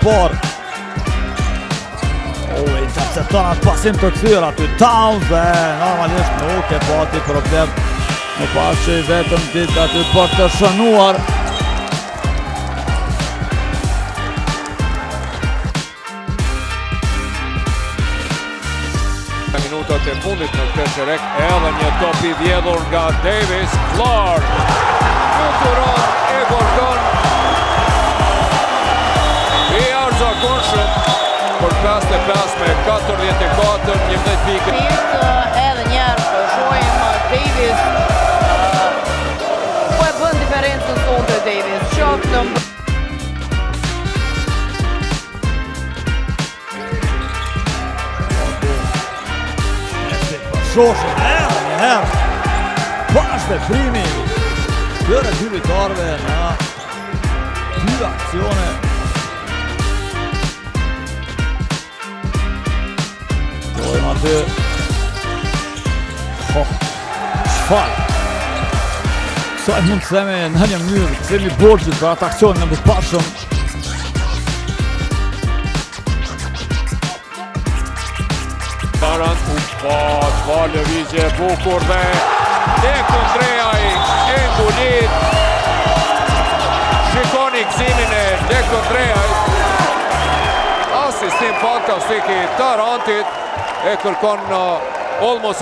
parë. Intercepton atë pasim të kthyer aty Towns dhe normalisht nuk e pati problem. Në pashë vetëm ditë aty për të shënuar. Minutat e fundit në këtë çerek, edhe një top i vjedhur nga Davis, Clark. Fluturon e Gordon. I arzakonshëm për 5-5 me 44, 11 pikë. Edhe njerë të shojmë Davis. Po e bën diferencën sonte Davis. Qoftë në Shoshën edhe njëherë bashkë veprimi këtyre dy lojtarëve në dy akcione. Dojmë aty. Çfarë? Kësaj mund të themi në një mënyrë, kthemi borxhit për atë aksion në mëpashëm. Tarant, çfarë lëvizje bukur dhe Dekondreaj e ngulit. Shikoni gëzimin e Dekondreaj. Asistim fantastik i Tarantit e kërkon Olmos